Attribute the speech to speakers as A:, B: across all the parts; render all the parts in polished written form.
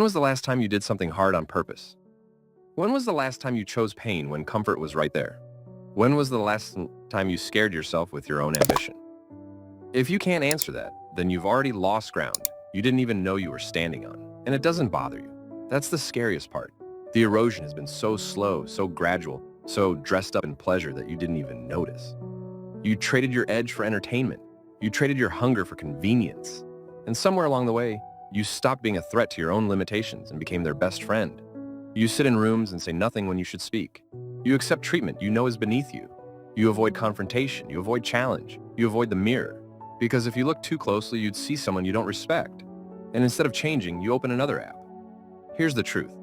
A: When was the last time you did something hard on purpose? When was the last time you chose pain when comfort was right there? When was the last time you scared yourself with your own ambition? If you can't answer that, then you've already lost ground you didn't even know you were standing on, and it doesn't bother you. That's the scariest part. The erosion has been so slow, so gradual, so dressed up in pleasure that you didn't even notice. You traded your edge for entertainment. You traded your hunger for convenience. And somewhere along the way, you stopped being a threat to your own limitations and became their best friend. You sit in rooms and say nothing when you should speak. You accept treatment you know is beneath you. You avoid confrontation. You avoid challenge. You avoid the mirror. Because if you look too closely, you'd see someone you don't respect. And instead of changing, you open another app. Here's the truth.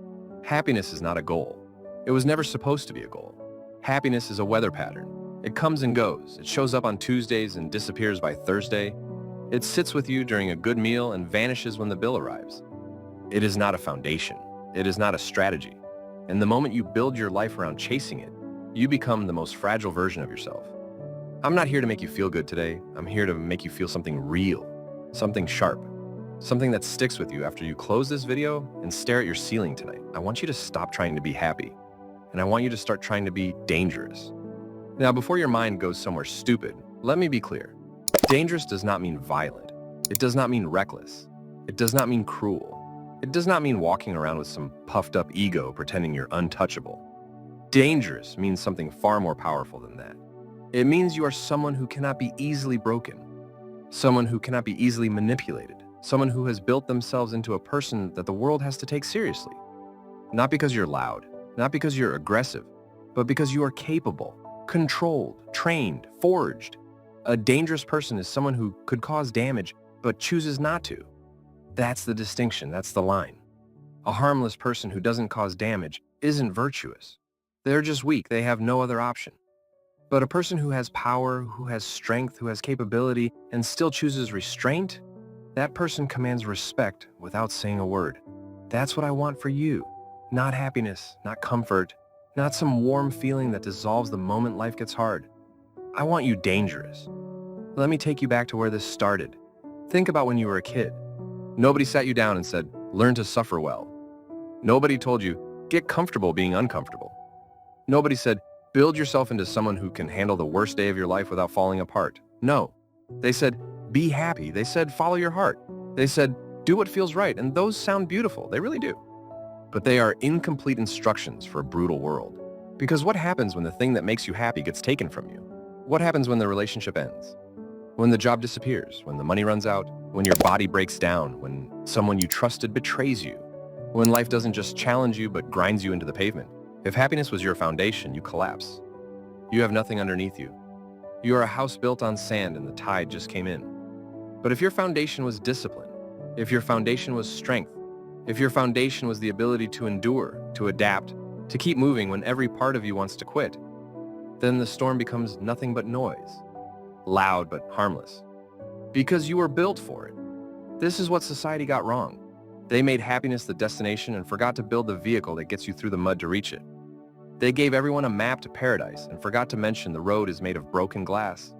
A: Happiness is not a goal. It was never supposed to be a goal. Happiness is a weather pattern. It comes and goes. It shows up on Tuesdays and disappears by Thursday. It sits with you during a good meal and vanishes when the bill arrives. It is not a foundation. It is not a strategy. And the moment you build your life around chasing it, you become the most fragile version of yourself. I'm not here to make you feel good today. I'm here to make you feel something real, something sharp, something that sticks with you after you close this video and stare at your ceiling tonight. I want you to stop trying to be happy, and I want you to start trying to be dangerous. Now, before your mind goes somewhere stupid, let me be clear. Dangerous does not mean violent. It does not mean reckless. It does not mean cruel. It does not mean walking around with some puffed up ego pretending you're untouchable. Dangerous means something far more powerful than that. It means you are someone who cannot be easily broken, someone who cannot be easily manipulated, someone who has built themselves into a person that the world has to take seriously. Not because you're loud, not because you're aggressive, but because you are capable, controlled, trained, forged. A dangerous person is someone who could cause damage, but chooses not to. That's the distinction, that's the line. A harmless person who doesn't cause damage isn't virtuous. They're just weak, they have no other option. But a person who has power, who has strength, who has capability, and still chooses restraint, that person commands respect without saying a word. That's what I want for you. Not happiness, not comfort, not some warm feeling that dissolves the moment life gets hard. I want you dangerous. Let me take you back to where this started. Think about when you were a kid. Nobody sat you down and said, learn to suffer well. Nobody told you, get comfortable being uncomfortable. Nobody said, build yourself into someone who can handle the worst day of your life without falling apart. No. They said, be happy. They said, follow your heart. They said, do what feels right. And those sound beautiful. They really do. But they are incomplete instructions for a brutal world. Because what happens when the thing that makes you happy gets taken from you? What happens when the relationship ends? When the job disappears? When the money runs out? When your body breaks down? When someone you trusted betrays you? When life doesn't just challenge you but grinds you into the pavement? If happiness was your foundation, you collapse. You have nothing underneath you. You are a house built on sand and the tide just came in. But if your foundation was discipline, if your foundation was strength, if your foundation was the ability to endure, to adapt, to keep moving when every part of you wants to quit, then the storm becomes nothing but noise, loud but harmless. Because you were built for it. This is what society got wrong. They made happiness the destination and forgot to build the vehicle that gets you through the mud to reach it. They gave everyone a map to paradise and forgot to mention the road is made of broken glass.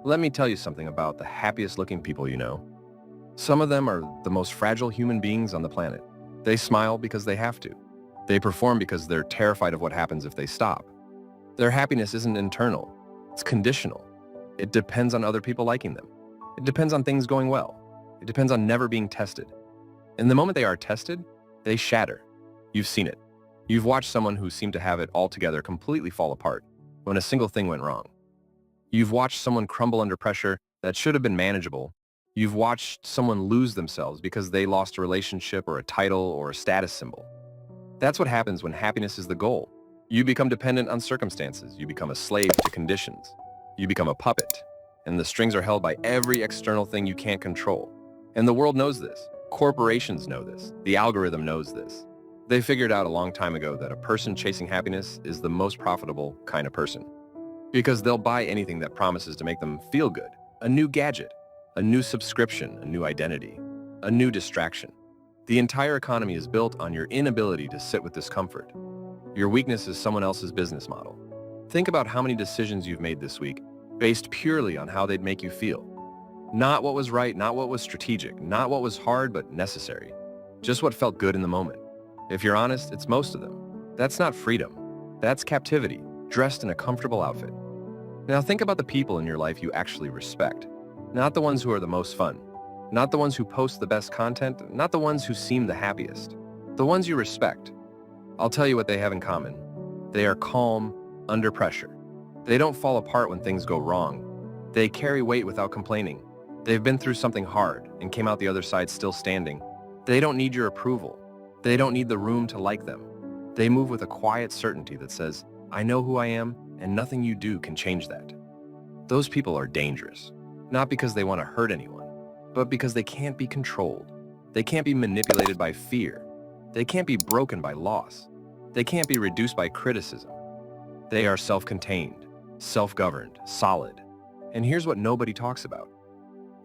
A: Let me tell you something about the happiest looking people you know. Some of them are the most fragile human beings on the planet. They smile because they have to. They perform because they're terrified of what happens if they stop. Their happiness isn't internal. It's conditional. It depends on other people liking them. It depends on things going well. It depends on never being tested. And the moment they are tested, they shatter. You've seen it. You've watched someone who seemed to have it all together completely fall apart when a single thing went wrong. You've watched someone crumble under pressure that should have been manageable. You've watched someone lose themselves because they lost a relationship or a title or a status symbol. That's what happens when happiness is the goal. You become dependent on circumstances. You become a slave to conditions. You become a puppet, and the strings are held by every external thing you can't control. And the world knows this. Corporations know this. The algorithm knows this. They figured out a long time ago that a person chasing happiness is the most profitable kind of person. Because they'll buy anything that promises to make them feel good. A new gadget, a new subscription, a new identity, a new distraction. The entire economy is built on your inability to sit with discomfort. Your weakness is someone else's business model. Think about how many decisions you've made this week based purely on how they'd make you feel. Not what was right, not what was strategic, not what was hard but necessary. just what felt good in the moment. If you're honest, it's most of them. That's not freedom. That's captivity, dressed in a comfortable outfit. Now think about the people in your life you actually respect. Not the ones who are the most fun. Not the ones who post the best content. Not the ones who seem the happiest. The ones you respect. I'll tell you what they have in common. They are calm under pressure. They don't fall apart when things go wrong. They carry weight without complaining. They've been through something hard and came out the other side still standing. They don't need your approval. They don't need the room to like them. They move with a quiet certainty that says, I know who I am, and nothing you do can change that. Those people are dangerous, not because they want to hurt anyone, but because they can't be controlled. They can't be manipulated by fear. They can't be broken by loss. They can't be reduced by criticism. They are self-contained, self-governed, solid. And here's what nobody talks about.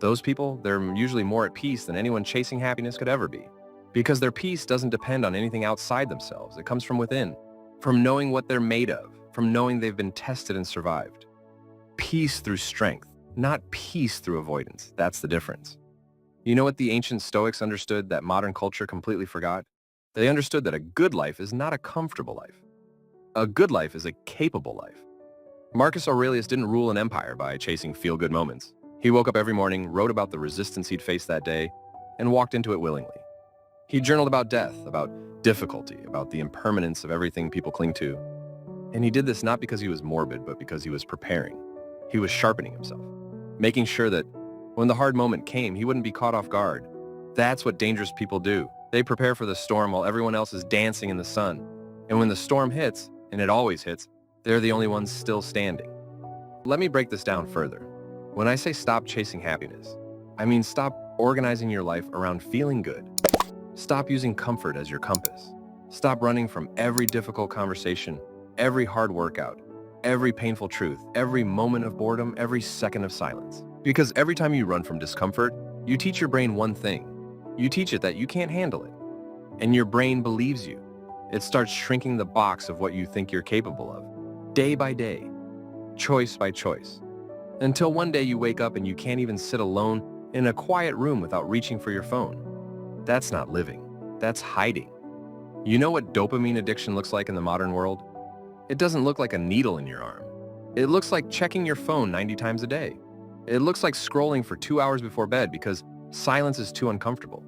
A: Those people, they're usually more at peace than anyone chasing happiness could ever be. Because their peace doesn't depend on anything outside themselves. It comes from within, from knowing what they're made of, from knowing they've been tested and survived. Peace through strength, not peace through avoidance. That's the difference. You know what the ancient Stoics understood that modern culture completely forgot? They understood that a good life is not a comfortable life. A good life is a capable life. Marcus Aurelius didn't rule an empire by chasing feel-good moments. He woke up every morning, wrote about the resistance he'd faced that day, and walked into it willingly. He journaled about death, about difficulty, about the impermanence of everything people cling to. And he did this not because he was morbid, but because he was preparing. He was sharpening himself, making sure that when the hard moment came, he wouldn't be caught off guard. That's what dangerous people do. They prepare for the storm while everyone else is dancing in the sun. And when the storm hits, and it always hits, they're the only ones still standing. Let me break this down further. When I say stop chasing happiness, I mean stop organizing your life around feeling good. Stop using comfort as your compass. Stop running from every difficult conversation, every hard workout, every painful truth, every moment of boredom, every second of silence. Because every time you run from discomfort, you teach your brain one thing. You teach it that you can't handle it. And your brain believes you. It starts shrinking the box of what you think you're capable of, day by day, choice by choice. Until one day you wake up and you can't even sit alone in a quiet room without reaching for your phone. That's not living. That's hiding. You know what dopamine addiction looks like in the modern world? It doesn't look like a needle in your arm. It looks like checking your phone 90 times a day. It looks like scrolling for 2 hours before bed because silence is too uncomfortable.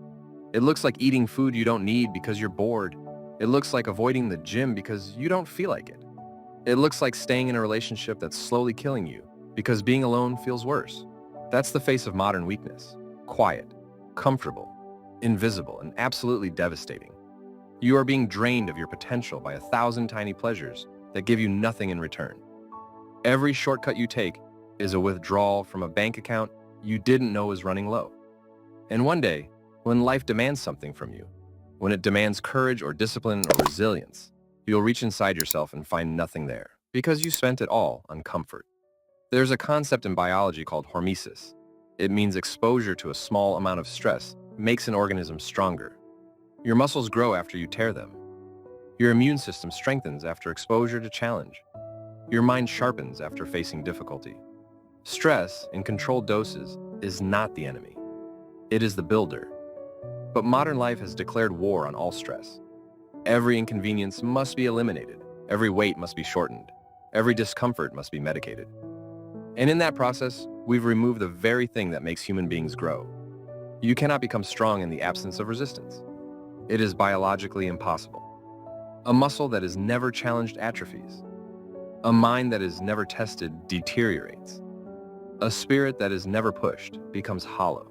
A: It looks like eating food you don't need because you're bored. It looks like avoiding the gym because you don't feel like it. It looks like staying in a relationship that's slowly killing you because being alone feels worse. That's the face of modern weakness. Quiet, comfortable, invisible, and absolutely devastating. You are being drained of your potential by 1,000 tiny pleasures that give you nothing in return. Every shortcut you take is a withdrawal from a bank account you didn't know was running low. And one day, when life demands something from you, when it demands courage or discipline or resilience, you'll reach inside yourself and find nothing there because you spent it all on comfort. There's a concept in biology called hormesis. It means exposure to a small amount of stress makes an organism stronger. Your muscles grow after you tear them. Your immune system strengthens after exposure to challenge. Your mind sharpens after facing difficulty. Stress, in controlled doses, is not the enemy. It is the builder. But modern life has declared war on all stress. Every inconvenience must be eliminated. Every weight must be shortened. Every discomfort must be medicated. And in that process, we've removed the very thing that makes human beings grow. You cannot become strong in the absence of resistance. It is biologically impossible. A muscle that is never challenged atrophies. A mind that is never tested deteriorates. A spirit that is never pushed becomes hollow.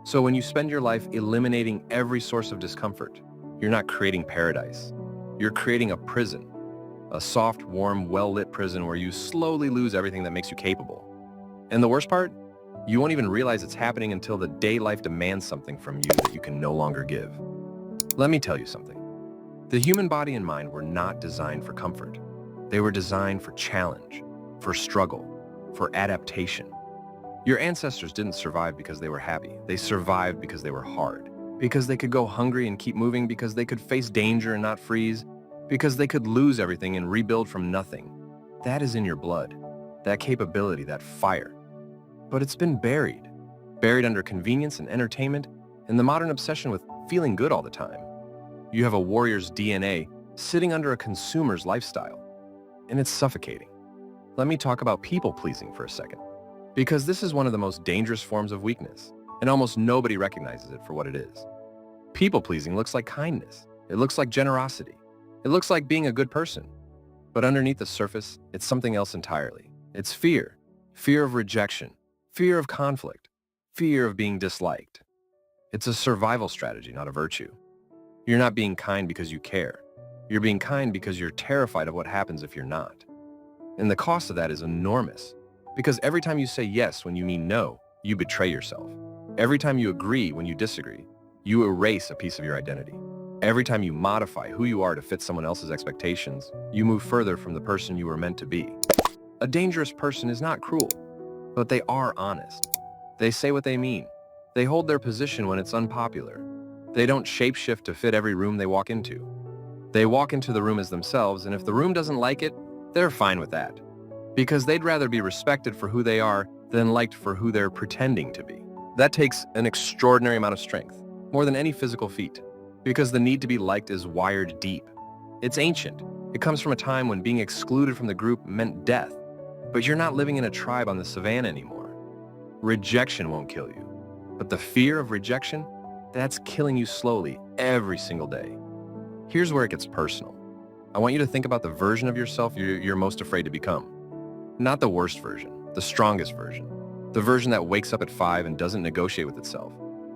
A: So when you spend your life eliminating every source of discomfort, you're not creating paradise. You're creating a prison. A soft, warm, well-lit prison where you slowly lose everything that makes you capable. And the worst part? You won't even realize it's happening until the day life demands something from you that you can no longer give. Let me tell you something. The human body and mind were not designed for comfort. They were designed for challenge, for struggle, for adaptation. Your ancestors didn't survive because they were happy. They survived because they were hard. Because they could go hungry and keep moving, because they could face danger and not freeze, because they could lose everything and rebuild from nothing. That is in your blood, that capability, that fire. But it's been buried under convenience and entertainment and the modern obsession with feeling good all the time. You have a warrior's DNA sitting under a consumer's lifestyle, and it's suffocating. Let me talk about people-pleasing for a second, because this is one of the most dangerous forms of weakness, and almost nobody recognizes it for what it is. People-pleasing looks like kindness. It looks like generosity. It looks like being a good person. But underneath the surface, it's something else entirely. It's fear. Fear of rejection. Fear of conflict. Fear of being disliked. It's a survival strategy, not a virtue. You're not being kind because you care. You're being kind because you're terrified of what happens if you're not. And the cost of that is enormous. Because every time you say yes when you mean no, you betray yourself. Every time you agree when you disagree, you erase a piece of your identity. Every time you modify who you are to fit someone else's expectations, you move further from the person you were meant to be. A dangerous person is not cruel, but they are honest. They say what they mean. They hold their position when it's unpopular. They don't shapeshift to fit every room they walk into. They walk into the room as themselves, and if the room doesn't like it, they're fine with that. Because they'd rather be respected for who they are than liked for who they're pretending to be. That takes an extraordinary amount of strength, more than any physical feat. Because the need to be liked is wired deep. It's ancient. It comes from a time when being excluded from the group meant death. But you're not living in a tribe on the savannah anymore. Rejection won't kill you. But the fear of rejection, that's killing you slowly every single day. Here's where it gets personal. I want you to think about the version of yourself you're most afraid to become. Not the worst version, the strongest version. The version that wakes up at 5 and doesn't negotiate with itself.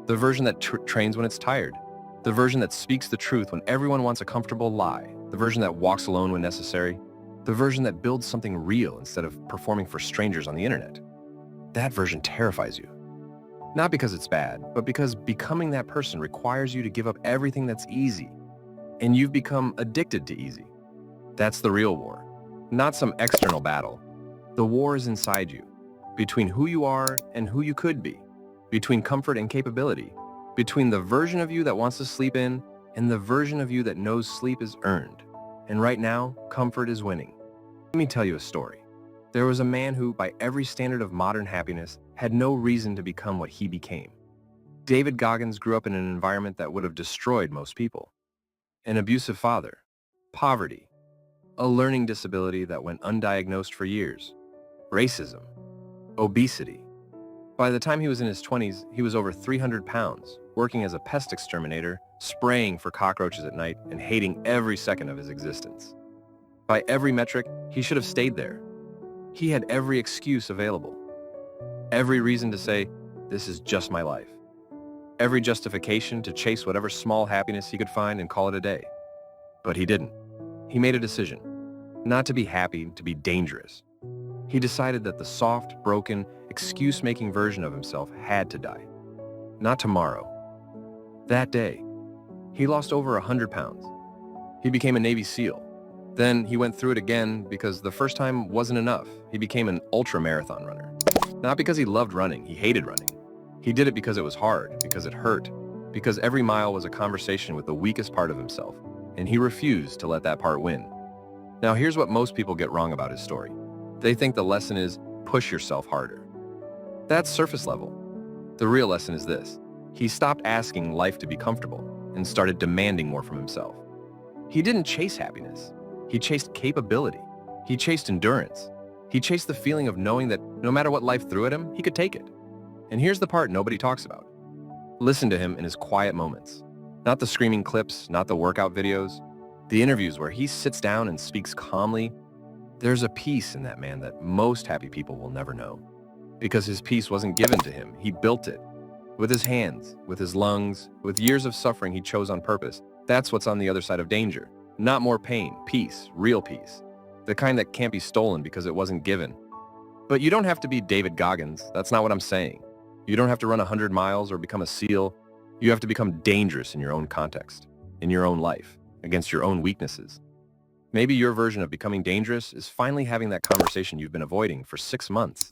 A: The version that trains when it's tired. The version that speaks the truth when everyone wants a comfortable lie. The version that walks alone when necessary. The version that builds something real instead of performing for strangers on the internet. That version terrifies you. Not because it's bad, but because becoming that person requires you to give up everything that's easy. And you've become addicted to easy. That's the real war, not some external battle. The war is inside you, between who you are and who you could be, between comfort and capability, between the version of you that wants to sleep in and the version of you that knows sleep is earned. And right now, comfort is winning. Let me tell you a story. There was a man who, by every standard of modern happiness, had no reason to become what he became. David Goggins grew up in an environment that would have destroyed most people. An abusive father, poverty, a learning disability that went undiagnosed for years, racism, obesity. By the time he was in his 20s, he was over 300 pounds, working as a pest exterminator, spraying for cockroaches at night, and hating every second of his existence. By every metric, he should have stayed there. He had every excuse available. Every reason to say, this is just my life. Every justification to chase whatever small happiness he could find and call it a day. But he didn't. He made a decision. Not to be happy, to be dangerous. He decided that the soft, broken, excuse-making version of himself had to die. Not tomorrow. That day, he lost over 100 pounds. He became a Navy SEAL. Then he went through it again because the first time wasn't enough. He became an ultra-marathon runner. Not because he loved running, he hated running. He did it because it was hard, because it hurt, because every mile was a conversation with the weakest part of himself, and he refused to let that part win. Now here's what most people get wrong about his story. They think the lesson is push yourself harder. That's surface level. The real lesson is this. He stopped asking life to be comfortable and started demanding more from himself. He didn't chase happiness. He chased capability. He chased endurance. He chased the feeling of knowing that no matter what life threw at him, he could take it. And here's the part nobody talks about. Listen to him in his quiet moments. Not the screaming clips, not the workout videos. The interviews where he sits down and speaks calmly. There's a peace in that man that most happy people will never know. Because his peace wasn't given to him, he built it. With his hands, with his lungs, with years of suffering he chose on purpose. That's what's on the other side of danger. Not more pain, peace, real peace. The kind that can't be stolen because it wasn't given. But you don't have to be David Goggins. That's not what I'm saying. You don't have to run 100 miles or become a SEAL. You have to become dangerous in your own context, in your own life, against your own weaknesses. Maybe your version of becoming dangerous is finally having that conversation you've been avoiding for 6 months.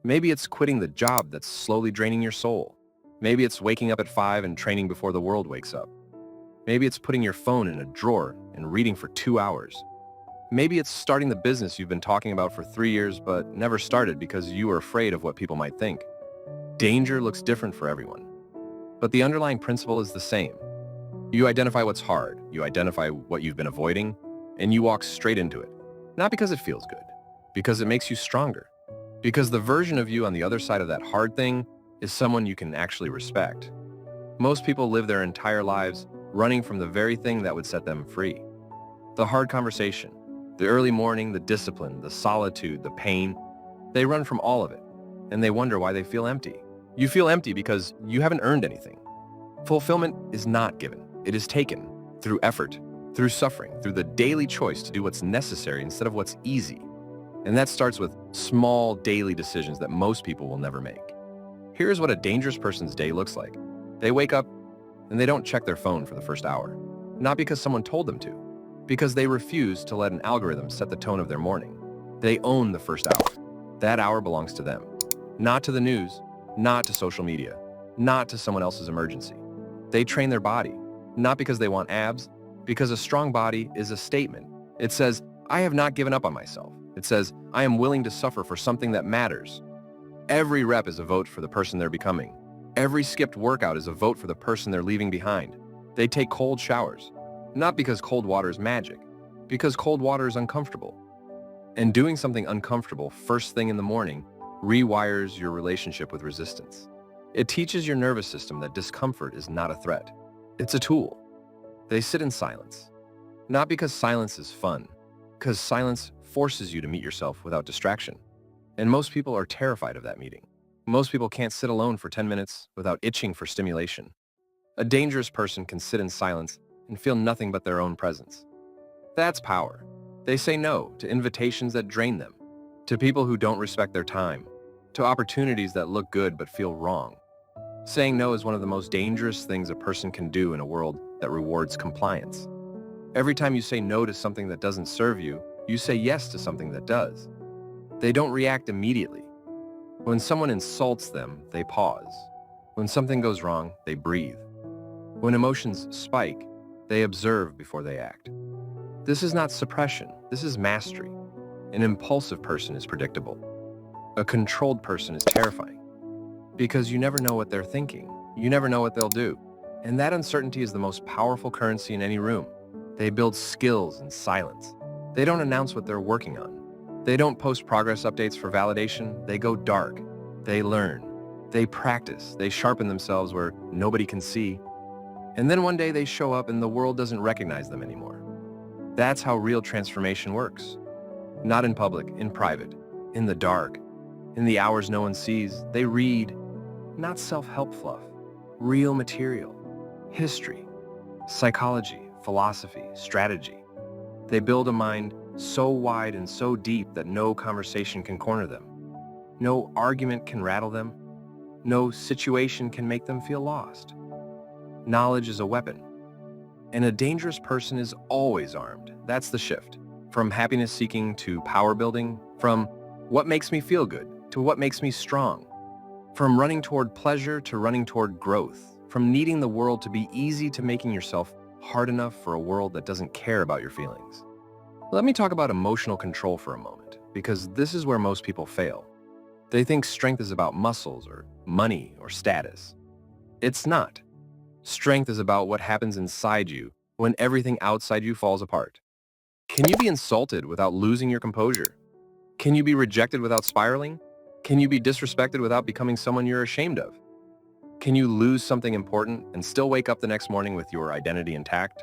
A: Maybe it's quitting the job that's slowly draining your soul. Maybe it's waking up at 5 and training before the world wakes up. Maybe it's putting your phone in a drawer and reading for 2 hours. Maybe it's starting the business you've been talking about for 3 years but never started because you were afraid of what people might think. Danger looks different for everyone. But the underlying principle is the same. You identify what's hard, you identify what you've been avoiding, and you walk straight into it. Not because it feels good, because it makes you stronger. Because the version of you on the other side of that hard thing is someone you can actually respect. Most people live their entire lives running from the very thing that would set them free. The hard conversation, the early morning, the discipline, the solitude, the pain. They run from all of it, and they wonder why they feel empty. You feel empty because you haven't earned anything. Fulfillment is not given. It is taken through effort, through suffering, through the daily choice to do what's necessary instead of what's easy. And that starts with small daily decisions that most people will never make. Here's what a dangerous person's day looks like. They wake up and they don't check their phone for the first hour. Not because someone told them to, because they refuse to let an algorithm set the tone of their morning. They own the first hour. That hour belongs to them. Not to the news, not to social media, not to someone else's emergency. They train their body, not because they want abs, because a strong body is a statement. It says, I have not given up on myself. It says, I am willing to suffer for something that matters. Every rep is a vote for the person they're becoming. Every skipped workout is a vote for the person they're leaving behind. They take cold showers, not because cold water is magic, because cold water is uncomfortable. And doing something uncomfortable first thing in the morning rewires your relationship with resistance. It teaches your nervous system that discomfort is not a threat. It's a tool. They sit in silence, not because silence is fun, because silence forces you to meet yourself without distraction. And most people are terrified of that meeting. Most people can't sit alone for 10 minutes without itching for stimulation. A dangerous person can sit in silence and feel nothing but their own presence. That's power. They say no to invitations that drain them, to people who don't respect their time, to opportunities that look good but feel wrong. Saying no is one of the most dangerous things a person can do in a world that rewards compliance. Every time you say no to something that doesn't serve you, you say yes to something that does. They don't react immediately. When someone insults them, they pause. When something goes wrong, they breathe. When emotions spike, they observe before they act. This is not suppression, this is mastery. An impulsive person is predictable. A controlled person is terrifying. Because you never know what they're thinking. You never know what they'll do. And that uncertainty is the most powerful currency in any room. They build skills in silence. They don't announce what they're working on. They don't post progress updates for validation. They go dark. They learn. They practice. They sharpen themselves where nobody can see. And then one day they show up and the world doesn't recognize them anymore. That's how real transformation works. Not in public, in private, in the dark, in the hours no one sees. They read, not self-help fluff, real material, history, psychology, philosophy, strategy. They build a mind so wide and so deep that no conversation can corner them. No argument can rattle them. No situation can make them feel lost. Knowledge is a weapon. And a dangerous person is always armed. That's the shift. From happiness seeking to power building, from what makes me feel good to what makes me strong, from running toward pleasure to running toward growth, from needing the world to be easy to making yourself hard enough for a world that doesn't care about your feelings. Let me talk about emotional control for a moment, because this is where most people fail. They think strength is about muscles or money or status. It's not. Strength is about what happens inside you when everything outside you falls apart. Can you be insulted without losing your composure? Can you be rejected without spiraling? Can you be disrespected without becoming someone you're ashamed of? Can you lose something important and still wake up the next morning with your identity intact?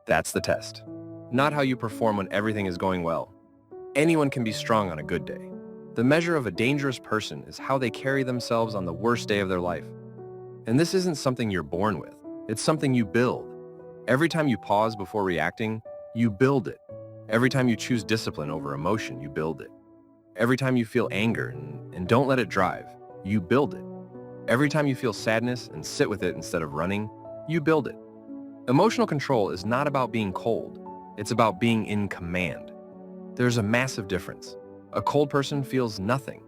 A: That's the test. Not how you perform when everything is going well. Anyone can be strong on a good day. The measure of a dangerous person is how they carry themselves on the worst day of their life. And this isn't something you're born with. It's something you build. Every time you pause before reacting, you build it. Every time you choose discipline over emotion, you build it. Every time you feel anger and don't let it drive, you build it. Every time you feel sadness and sit with it instead of running, you build it. Emotional control is not about being cold. It's about being in command. There's a massive difference. A cold person feels nothing.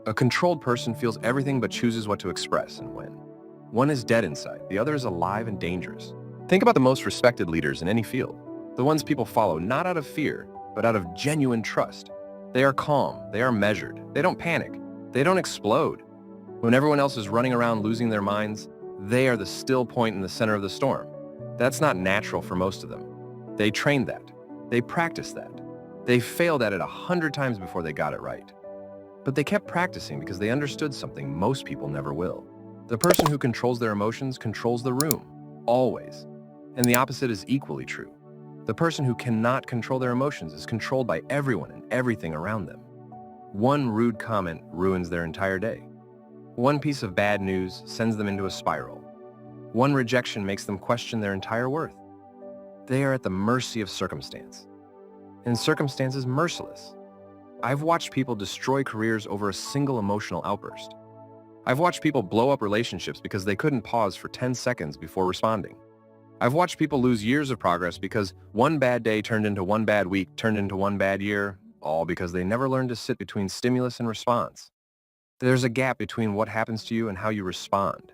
A: A controlled person feels everything but chooses what to express and when. One is dead inside, the other is alive and dangerous. Think about the most respected leaders in any field. The ones people follow not out of fear, but out of genuine trust. They are calm, they are measured, they don't panic, they don't explode. When everyone else is running around losing their minds, they are the still point in the center of the storm. That's not natural for most of them. They trained that. They practiced that. They failed at it 100 times before they got it right. But they kept practicing because they understood something most people never will. The person who controls their emotions controls the room, always. And the opposite is equally true. The person who cannot control their emotions is controlled by everyone and everything around them. One rude comment ruins their entire day. One piece of bad news sends them into a spiral. One rejection makes them question their entire worth. They are at the mercy of circumstance. And circumstance is merciless. I've watched people destroy careers over a single emotional outburst. I've watched people blow up relationships because they couldn't pause for 10 seconds before responding. I've watched people lose years of progress because one bad day turned into one bad week, turned into one bad year, all because they never learned to sit between stimulus and response. There's a gap between what happens to you and how you respond.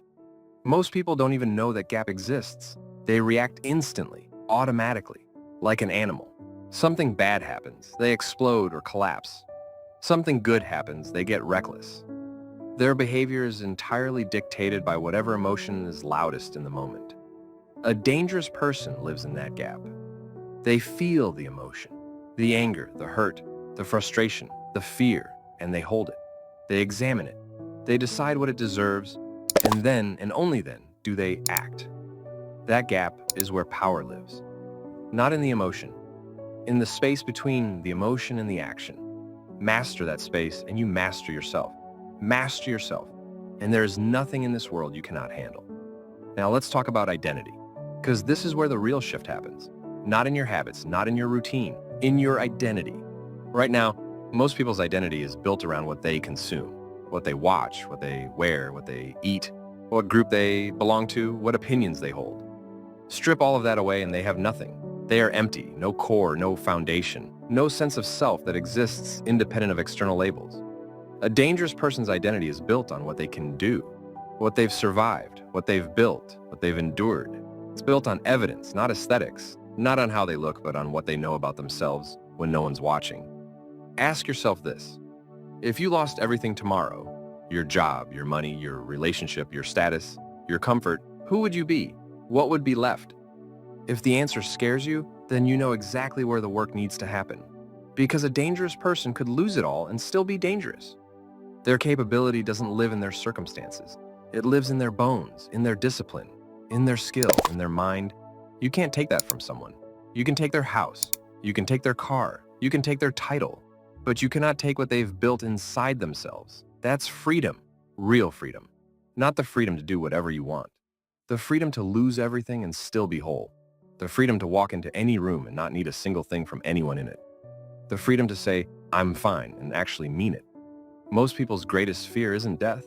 A: Most people don't even know that gap exists. They react instantly, automatically, like an animal. Something bad happens, they explode or collapse. Something good happens, they get reckless. Their behavior is entirely dictated by whatever emotion is loudest in the moment. A dangerous person lives in that gap. They feel the emotion, the anger, the hurt, the frustration, the fear, and they hold it. They examine it. They decide what it deserves, and then, and only then, do they act. That gap is where power lives. Not in the emotion, in the space between the emotion and the action. Master that space and you master yourself. Master yourself. And there is nothing in this world you cannot handle. Now let's talk about identity, because this is where the real shift happens. Not in your habits, not in your routine, in your identity. Right now, most people's identity is built around what they consume, what they watch, what they wear, what they eat, what group they belong to, what opinions they hold. Strip all of that away and they have nothing. They are empty, no core, no foundation, no sense of self that exists independent of external labels. A dangerous person's identity is built on what they can do, what they've survived, what they've built, what they've endured. It's built on evidence, not aesthetics, not on how they look, but on what they know about themselves when no one's watching. Ask yourself this. If you lost everything tomorrow, your job, your money, your relationship, your status, your comfort, who would you be? What would be left? If the answer scares you, then you know exactly where the work needs to happen. Because a dangerous person could lose it all and still be dangerous. Their capability doesn't live in their circumstances. It lives in their bones, in their discipline, in their skill, in their mind. You can't take that from someone. You can take their house. You can take their car. You can take their title. But you cannot take what they've built inside themselves. That's freedom, real freedom. Not the freedom to do whatever you want. The freedom to lose everything and still be whole. The freedom to walk into any room and not need a single thing from anyone in it. The freedom to say, I'm fine, and actually mean it. Most people's greatest fear isn't death.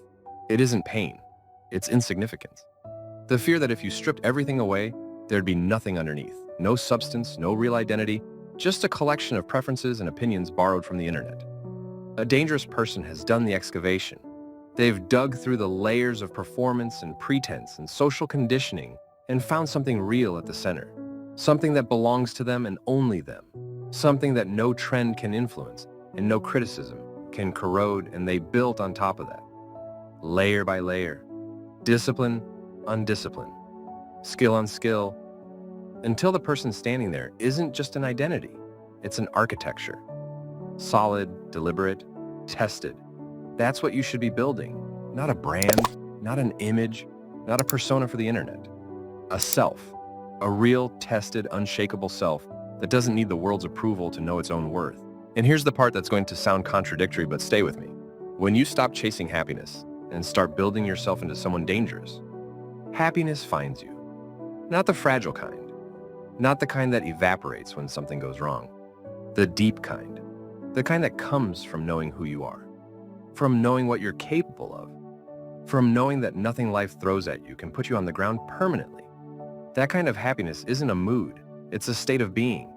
A: It isn't pain. It's insignificance. The fear that if you stripped everything away, there'd be nothing underneath. No substance, no real identity, just a collection of preferences and opinions borrowed from the internet. A dangerous person has done the excavation. They've dug through the layers of performance and pretense and social conditioning and found something real at the center. Something that belongs to them and only them. Something that no trend can influence and no criticism can corrode, and they built on top of that. Layer by layer. Discipline on discipline. Skill on skill. Until the person standing there isn't just an identity, it's an architecture. Solid, deliberate, tested. That's what you should be building. Not a brand, not an image, not a persona for the internet. A self. A real, tested, unshakable self that doesn't need the world's approval to know its own worth. And here's the part that's going to sound contradictory, but stay with me. When you stop chasing happiness and start building yourself into someone dangerous, happiness finds you. Not the fragile kind. Not the kind that evaporates when something goes wrong. The deep kind. The kind that comes from knowing who you are. From knowing what you're capable of. From knowing that nothing life throws at you can put you on the ground permanently. That kind of happiness isn't a mood. It's a state of being.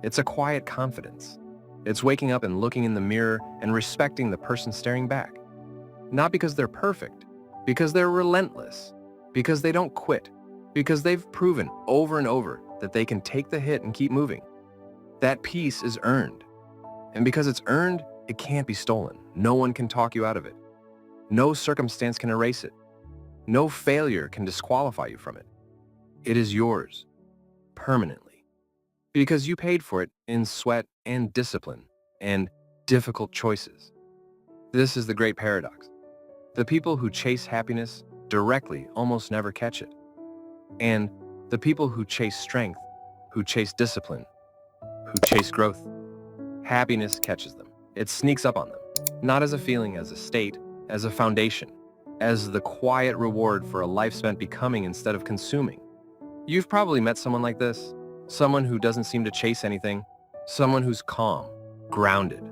A: It's a quiet confidence. It's waking up and looking in the mirror and respecting the person staring back. Not because they're perfect, because they're relentless, because they don't quit, because they've proven over and over that they can take the hit and keep moving. That peace is earned. And because it's earned, it can't be stolen. No one can talk you out of it. No circumstance can erase it. No failure can disqualify you from it. It is yours. permanently. Because you paid for it in sweat and discipline and difficult choices. This is the great paradox. The people who chase happiness directly almost never catch it. And the people who chase strength, who chase discipline, who chase growth, happiness catches them. It sneaks up on them, not as a feeling, as a state, as a foundation, as the quiet reward for a life spent becoming instead of consuming. You've probably met someone like this, someone who doesn't seem to chase anything, someone who's calm, grounded,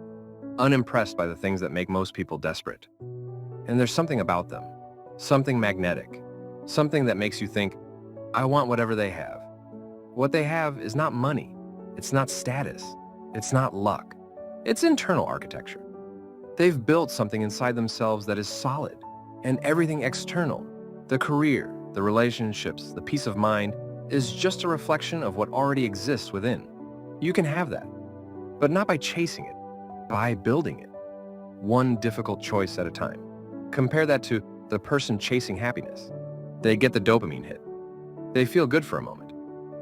A: unimpressed by the things that make most people desperate. And there's something about them, something magnetic, something that makes you think, I want whatever they have. What they have is not money, it's not status, it's not luck, it's internal architecture. They've built something inside themselves that is solid, and everything external, the career, the relationships, the peace of mind, is just a reflection of what already exists within. You can have that, but not by chasing it, by building it, one difficult choice at a time. Compare that to the person chasing happiness. They get the dopamine hit. They feel good for a moment.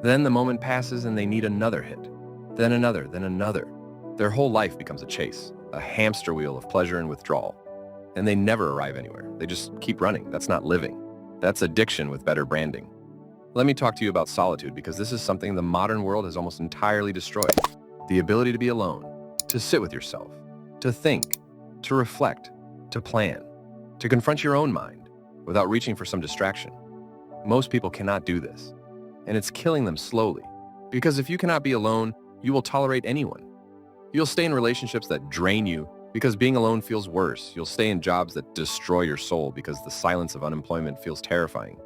A: Then the moment passes and they need another hit, then another, then another. Their whole life becomes a chase, a hamster wheel of pleasure and withdrawal. And they never arrive anywhere. They just keep running. That's not living. That's addiction with better branding. Let me talk to you about solitude, because this is something the modern world has almost entirely destroyed. The ability to be alone, to sit with yourself, to think, to reflect, to plan, to confront your own mind without reaching for some distraction. Most people cannot do this, and it's killing them slowly. Because if you cannot be alone, you will tolerate anyone. You'll stay in relationships that drain you because being alone feels worse. You'll stay in jobs that destroy your soul because the silence of unemployment feels terrifying.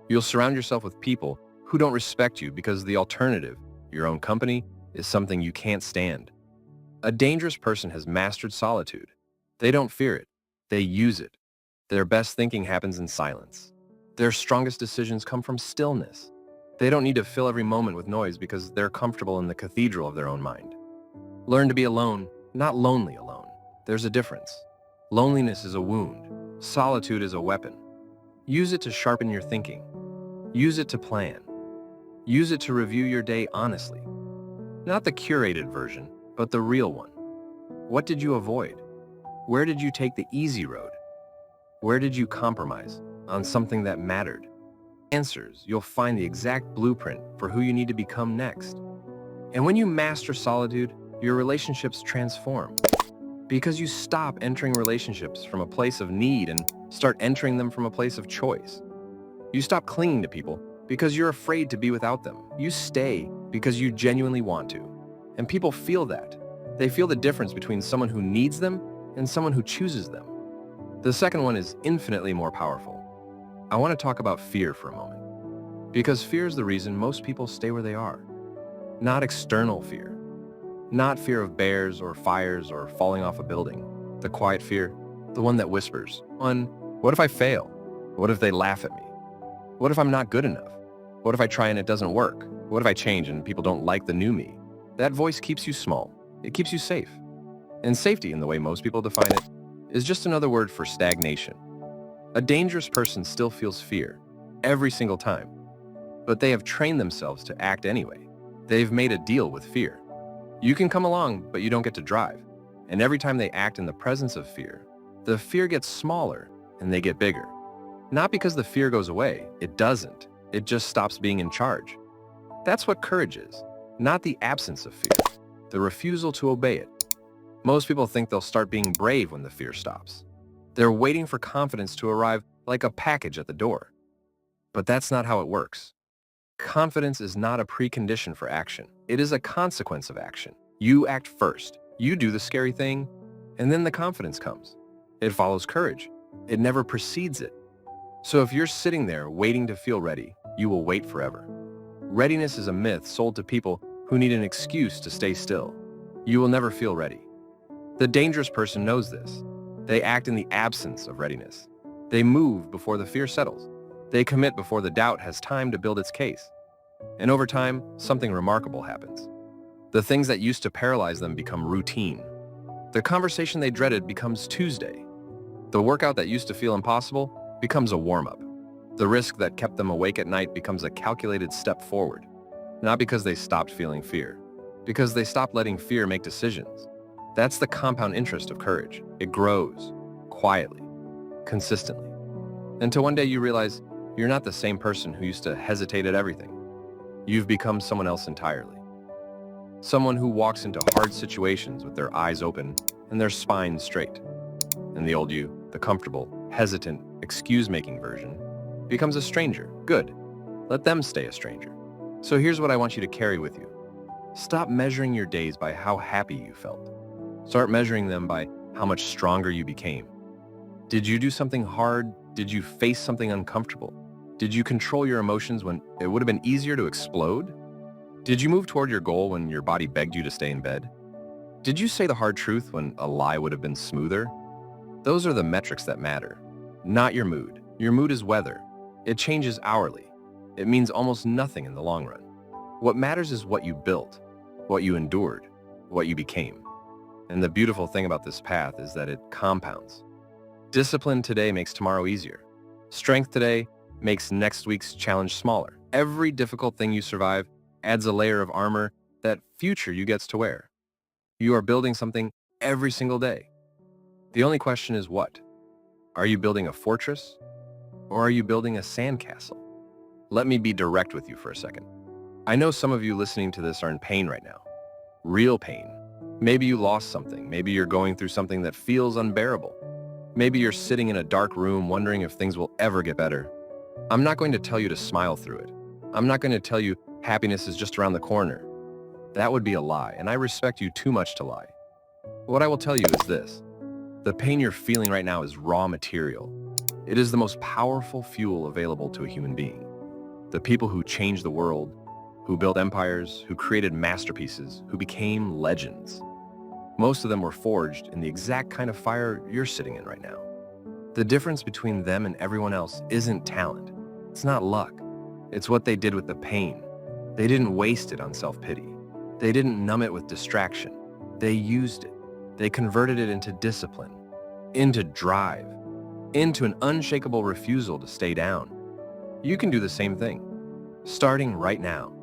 A: You'll surround yourself with people who don't respect you because the alternative, your own company, is something you can't stand. A dangerous person has mastered solitude. They don't fear it. They use it. Their best thinking happens in silence. Their strongest decisions come from stillness. They don't need to fill every moment with noise because they're comfortable in the cathedral of their own mind. Learn to be alone, not lonely alone. There's a difference. Loneliness is a wound. Solitude is a weapon. Use it to sharpen your thinking. Use it to plan. Use it to review your day honestly. Not the curated version, but the real one. What did you avoid? Where did you take the easy road? Where did you compromise on something that mattered? Answers, you'll find the exact blueprint for who you need to become next. And when you master solitude, your relationships transform. Because you stop entering relationships from a place of need and start entering them from a place of choice. You stop clinging to people because you're afraid to be without them. You stay because you genuinely want to. And people feel that. They feel the difference between someone who needs them and someone who chooses them. The second one is infinitely more powerful. I want to talk about fear for a moment. Because fear is the reason most people stay where they are. Not external fear. Not fear of bears or fires or falling off a building. The quiet fear, the one that whispers, what if I fail? What if they laugh at me? What if I'm not good enough? What if I try and it doesn't work? What if I change and people don't like the new me? That voice keeps you small. It keeps you safe. And safety, in the way most people define it, is just another word for stagnation. A dangerous person still feels fear, every single time. But they have trained themselves to act anyway. They've made a deal with fear. You can come along, but you don't get to drive. And every time they act in the presence of fear, the fear gets smaller and they get bigger. Not because the fear goes away, it doesn't. It just stops being in charge. That's what courage is, not the absence of fear, the refusal to obey it. Most people think they'll start being brave when the fear stops. They're waiting for confidence to arrive like a package at the door. But that's not how it works. Confidence is not a precondition for action. It is a consequence of action. You act first. You do the scary thing, and then the confidence comes. It follows courage. It never precedes it. So if you're sitting there waiting to feel ready, you will wait forever. Readiness is a myth sold to people who need an excuse to stay still. You will never feel ready. The dangerous person knows this. They act in the absence of readiness. They move before the fear settles. They commit before the doubt has time to build its case. And over time, something remarkable happens. The things that used to paralyze them become routine. The conversation they dreaded becomes Tuesday. The workout that used to feel impossible becomes a warm-up. The risk that kept them awake at night becomes a calculated step forward. Not because they stopped feeling fear, because they stopped letting fear make decisions. That's the compound interest of courage. It grows quietly, consistently, until one day you realize you're not the same person who used to hesitate at everything. You've become someone else entirely. Someone who walks into hard situations with their eyes open and their spine straight. And the old you, the comfortable, hesitant, excuse-making version, becomes a stranger. Good. Let them stay a stranger. So here's what I want you to carry with you. Stop measuring your days by how happy you felt. Start measuring them by how much stronger you became. Did you do something hard? Did you face something uncomfortable? Did you control your emotions when it would have been easier to explode? Did you move toward your goal when your body begged you to stay in bed? Did you say the hard truth when a lie would have been smoother? Those are the metrics that matter, not your mood. Your mood is weather. It changes hourly. It means almost nothing in the long run. What matters is what you built, what you endured, what you became. And the beautiful thing about this path is that it compounds. Discipline today makes tomorrow easier. Strength today makes next week's challenge smaller. Every difficult thing you survive adds a layer of armor that future you gets to wear. You are building something every single day. The only question is what? Are you building a fortress or are you building a sandcastle? Let me be direct with you for a second. I know some of you listening to this are in pain right now. Real pain. Maybe you lost something. Maybe you're going through something that feels unbearable. Maybe you're sitting in a dark room wondering if things will ever get better. I'm not going to tell you to smile through it. I'm not going to tell you happiness is just around the corner. That would be a lie, and I respect you too much to lie. What I will tell you is this. The pain you're feeling right now is raw material. It is the most powerful fuel available to a human being. The people who changed the world, who built empires, who created masterpieces, who became legends. Most of them were forged in the exact kind of fire you're sitting in right now. The difference between them and everyone else isn't talent. It's not luck. It's what they did with the pain. They didn't waste it on self-pity. They didn't numb it with distraction. They used it. They converted it into discipline, into drive, into an unshakable refusal to stay down. You can do the same thing, starting right now.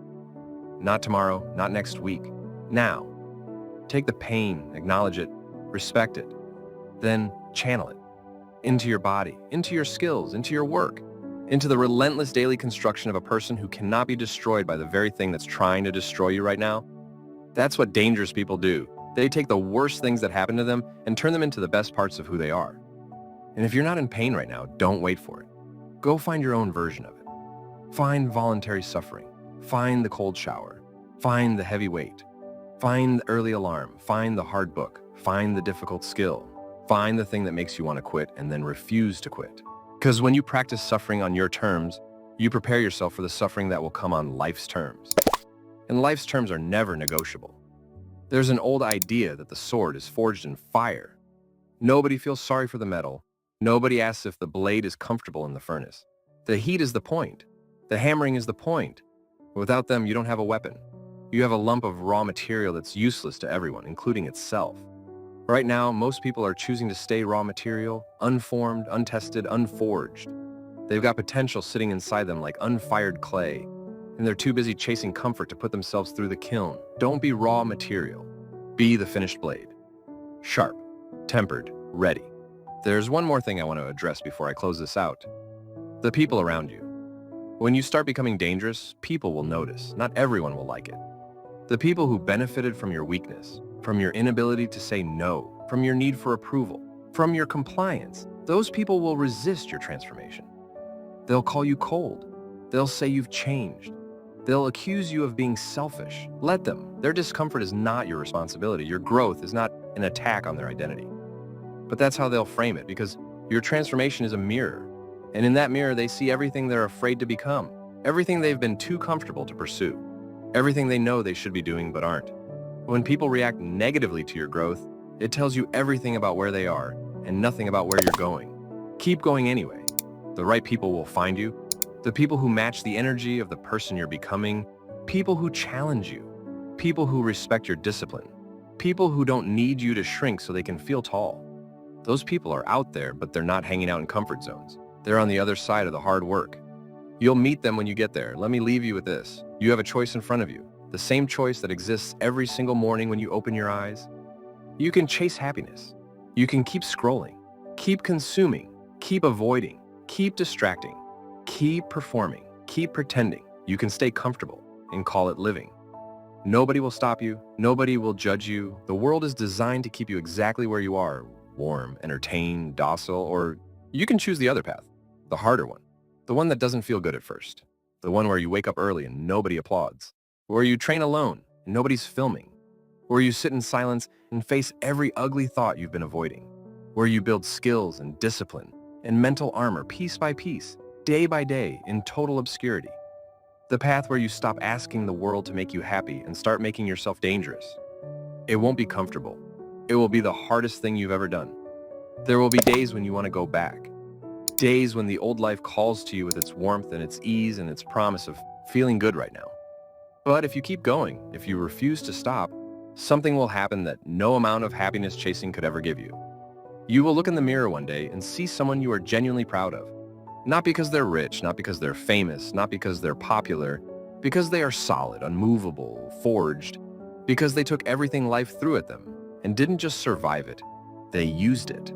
A: Not tomorrow, not next week. Now. Take the pain, acknowledge it, respect it, then channel it into your body, into your skills, into your work, into the relentless daily construction of a person who cannot be destroyed by the very thing that's trying to destroy you right now. That's what dangerous people do. They take the worst things that happen to them and turn them into the best parts of who they are. And if you're not in pain right now, don't wait for it. Go find your own version of it. Find voluntary suffering. Find the cold shower. Find the heavy weight. Find the early alarm. Find the hard book. Find the difficult skill. Find the thing that makes you want to quit and then refuse to quit. Because when you practice suffering on your terms, you prepare yourself for the suffering that will come on life's terms. And life's terms are never negotiable. There's an old idea that the sword is forged in fire. Nobody feels sorry for the metal. Nobody asks if the blade is comfortable in the furnace. The heat is the point. The hammering is the point. Without them, you don't have a weapon. You have a lump of raw material that's useless to everyone, including itself. Right now, most people are choosing to stay raw material, unformed, untested, unforged. They've got potential sitting inside them like unfired clay, and they're too busy chasing comfort to put themselves through the kiln. Don't be raw material. Be the finished blade. Sharp, tempered, ready. There's one more thing I want to address before I close this out. The people around you. When you start becoming dangerous, people will notice. Not everyone will like it. The people who benefited from your weakness, from your inability to say no, from your need for approval, from your compliance, those people will resist your transformation. They'll call you cold. They'll say you've changed. They'll accuse you of being selfish. Let them. Their discomfort is not your responsibility. Your growth is not an attack on their identity. But that's how they'll frame it, because your transformation is a mirror. And in that mirror, they see everything they're afraid to become, everything they've been too comfortable to pursue, everything they know they should be doing but aren't. When people react negatively to your growth, it tells you everything about where they are and nothing about where you're going. Keep going anyway. The right people will find you. The people who match the energy of the person you're becoming. People who challenge you. People who respect your discipline. People who don't need you to shrink so they can feel tall. Those people are out there, but they're not hanging out in comfort zones. They're on the other side of the hard work. You'll meet them when you get there. Let me leave you with this. You have a choice in front of you, the same choice that exists every single morning when you open your eyes. You can chase happiness. You can keep scrolling, keep consuming, keep avoiding, keep distracting, keep performing, keep pretending. You can stay comfortable and call it living. Nobody will stop you. Nobody will judge you. The world is designed to keep you exactly where you are, warm, entertained, docile, or you can choose the other path, the harder one, the one that doesn't feel good at first, the one where you wake up early and nobody applauds, where you train alone and nobody's filming, where you sit in silence and face every ugly thought you've been avoiding, where you build skills and discipline and mental armor piece by piece, day by day, in total obscurity. The path where you stop asking the world to make you happy and start making yourself dangerous. It won't be comfortable. It will be the hardest thing you've ever done. There will be days when you want to go back. Days when the old life calls to you with its warmth and its ease and its promise of feeling good right now. But if you keep going, if you refuse to stop, something will happen that no amount of happiness chasing could ever give you. You will look in the mirror one day and see someone you are genuinely proud of. Not because they're rich, not because they're famous, not because they're popular, because they are solid, unmovable, forged, because they took everything life threw at them and didn't just survive it, they used it.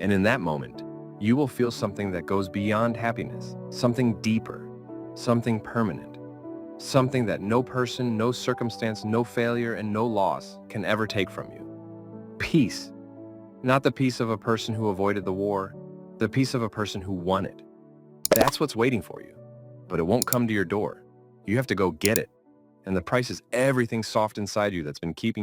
A: And in that moment, you will feel something that goes beyond happiness, something deeper, something permanent, something that no person, no circumstance, no failure, and no loss can ever take from you. Peace. Not the peace of a person who avoided the war, the peace of a person who won it. That's what's waiting for you, but it won't come to your door. You have to go get it. And the price is everything soft inside you that's been keeping